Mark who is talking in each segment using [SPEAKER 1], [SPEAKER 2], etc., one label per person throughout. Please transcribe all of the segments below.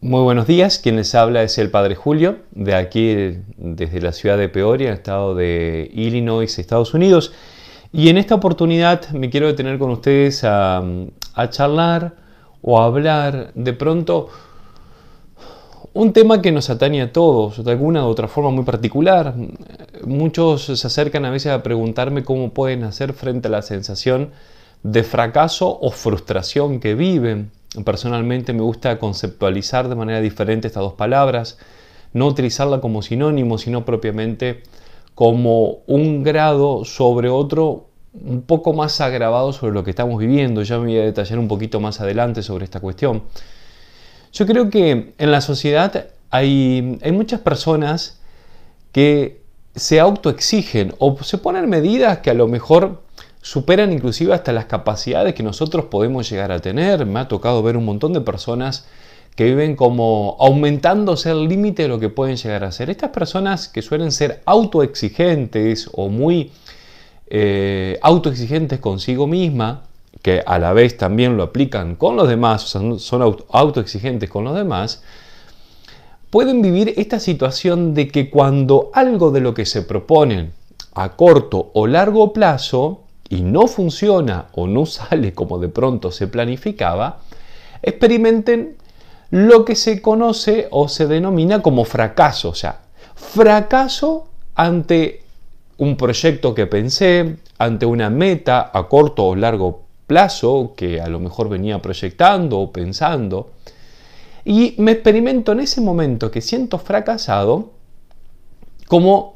[SPEAKER 1] Muy buenos días, quien les habla es el Padre Julio, de aquí desde la ciudad de Peoria, en el estado de Illinois, Estados Unidos. Y en esta oportunidad me quiero detener con ustedes a charlar o a hablar de pronto un tema que nos atañe a todos, de alguna u otra forma muy particular. Muchos se acercan a veces a preguntarme cómo pueden hacer frente a la sensación de fracaso o frustración que viven. Personalmente me gusta conceptualizar de manera diferente estas dos palabras, no utilizarla como sinónimo, sino propiamente como un grado sobre otro un poco más agravado sobre lo que estamos viviendo. Ya me voy a detallar un poquito más adelante sobre esta cuestión. Yo creo que en la sociedad hay muchas personas que se autoexigen o se ponen medidas que a lo mejor superan inclusive hasta las capacidades que nosotros podemos llegar a tener. Me ha tocado ver un montón de personas que viven como aumentándose el límite de lo que pueden llegar a hacer. Estas personas que suelen ser autoexigentes o muy autoexigentes consigo misma, que a la vez también lo aplican con los demás, o sea, son autoexigentes con los demás, pueden vivir esta situación de que cuando algo de lo que se proponen a corto o largo plazo y no funciona o no sale como de pronto se planificaba, experimenten lo que se conoce o se denomina como fracaso. O sea, fracaso ante un proyecto que pensé, ante una meta a corto o largo plazo que a lo mejor venía proyectando o pensando. Y me experimento en ese momento que siento fracasado como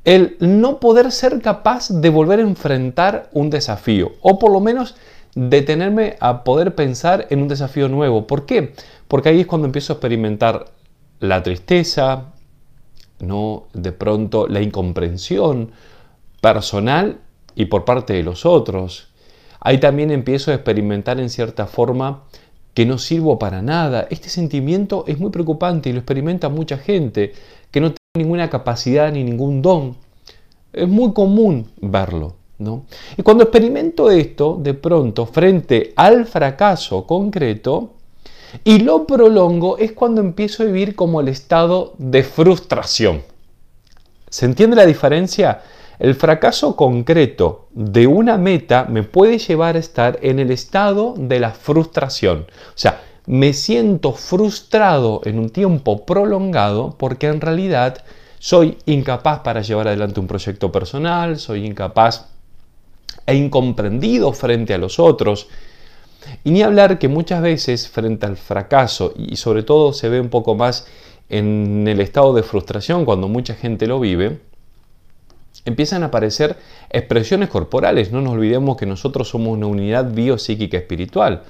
[SPEAKER 1] el no poder ser capaz de volver a enfrentar un desafío, o por lo menos detenerme a poder pensar en un desafío nuevo. ¿Por qué? Porque ahí es cuando empiezo a experimentar la tristeza, ¿no? De pronto la incomprensión personal y por parte de los otros. Ahí también empiezo a experimentar en cierta forma que no sirvo para nada. Este sentimiento es muy preocupante y lo experimenta mucha gente que no tiene ninguna capacidad ni ningún don. Es muy común verlo, ¿no? Y cuando experimento esto, de pronto, frente al fracaso concreto, y lo prolongo, es cuando empiezo a vivir como el estado de frustración. ¿Se entiende la diferencia? El fracaso concreto de una meta me puede llevar a estar en el estado de la frustración. O sea, me siento frustrado en un tiempo prolongado porque en realidad soy incapaz para llevar adelante un proyecto personal, soy incapaz e incomprendido frente a los otros. Y ni hablar que muchas veces frente al fracaso, y sobre todo se ve un poco más en el estado de frustración cuando mucha gente lo vive, empiezan a aparecer expresiones corporales. No nos olvidemos que nosotros somos una unidad biopsíquica espiritual.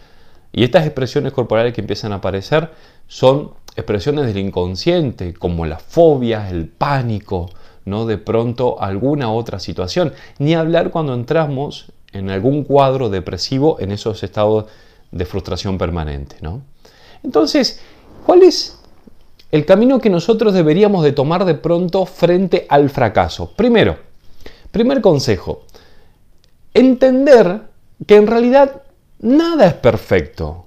[SPEAKER 1] Y estas expresiones corporales que empiezan a aparecer son expresiones del inconsciente, como las fobias, el pánico, ¿no? De pronto alguna otra situación. Ni hablar cuando entramos en algún cuadro depresivo, en esos estados de frustración permanente, ¿no? Entonces, ¿cuál es el camino que nosotros deberíamos de tomar de pronto frente al fracaso? Primero, primer consejo, entender que en realidad nada es perfecto.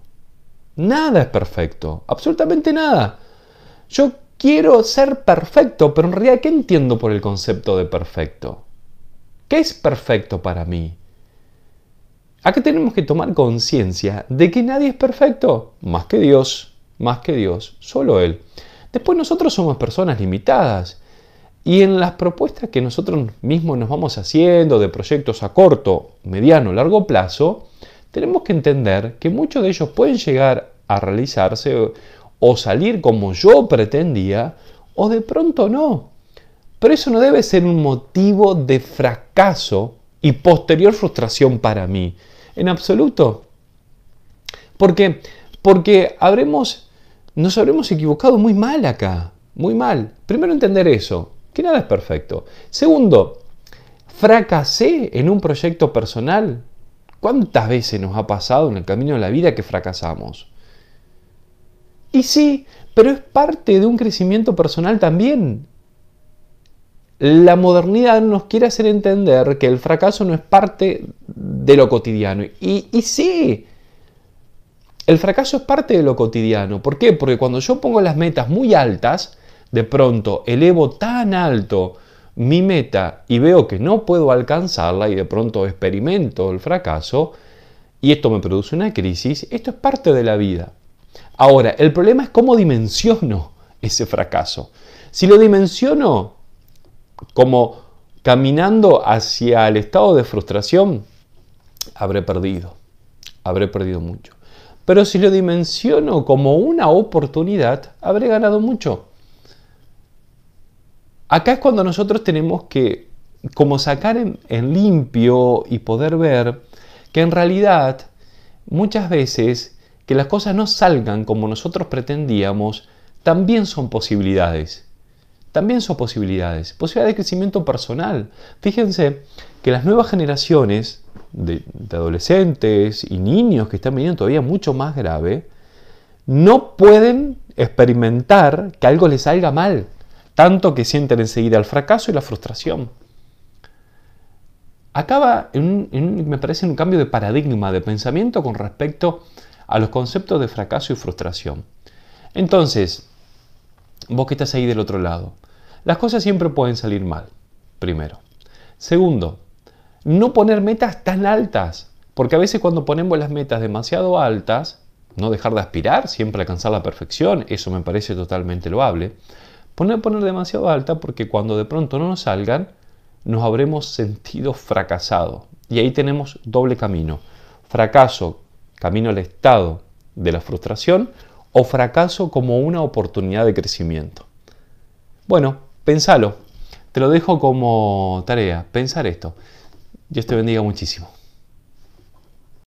[SPEAKER 1] Nada es perfecto. Absolutamente nada. Yo quiero ser perfecto, pero en realidad, ¿qué entiendo por el concepto de perfecto? ¿Qué es perfecto para mí? Acá tenemos que tomar conciencia de que nadie es perfecto, más que Dios, solo Él. Después nosotros somos personas limitadas y en las propuestas que nosotros mismos nos vamos haciendo de proyectos a corto, mediano, largo plazo, tenemos que entender que muchos de ellos pueden llegar a realizarse o salir como yo pretendía o de pronto no. Pero eso no debe ser un motivo de fracaso y posterior frustración para mí. En absoluto. Porque nos habremos equivocado muy mal acá. Muy mal. Primero entender eso, que nada es perfecto. Segundo, fracasé en un proyecto personal. ¿Cuántas veces nos ha pasado en el camino de la vida que fracasamos? Y sí, pero es parte de un crecimiento personal también. La modernidad nos quiere hacer entender que el fracaso no es parte de lo cotidiano. Y sí, El fracaso es parte de lo cotidiano. ¿Por qué? Porque cuando yo pongo las metas muy altas, de pronto elevo tan alto mi meta y veo que no puedo alcanzarla y de pronto experimento el fracaso y esto me produce una crisis. Esto es parte de la vida. Ahora, el problema es cómo dimensiono ese fracaso. Si lo dimensiono como caminando hacia el estado de frustración, habré perdido mucho. Pero si lo dimensiono como una oportunidad, habré ganado mucho. Acá es cuando nosotros tenemos que como sacar en limpio y poder ver que en realidad muchas veces que las cosas no salgan como nosotros pretendíamos, también son posibilidades. También son posibilidades. Posibilidades de crecimiento personal. Fíjense que las nuevas generaciones de adolescentes y niños que están viniendo todavía mucho más grave, no pueden experimentar que algo les salga mal, tanto que sienten enseguida el fracaso y la frustración. Acaba, me parece, en un cambio de paradigma, de pensamiento con respecto a los conceptos de fracaso y frustración. Entonces, vos que estás ahí del otro lado, las cosas siempre pueden salir mal, primero. Segundo, no poner metas tan altas, porque a veces cuando ponemos las metas demasiado altas, no dejar de aspirar, siempre alcanzar la perfección, eso me parece totalmente loable. Poner demasiado alta porque cuando de pronto no nos salgan, nos habremos sentido fracasados. Y ahí tenemos doble camino. Fracaso, camino al estado de la frustración, o fracaso como una oportunidad de crecimiento. Bueno, pensalo. Te lo dejo como tarea, pensar esto. Dios te bendiga muchísimo.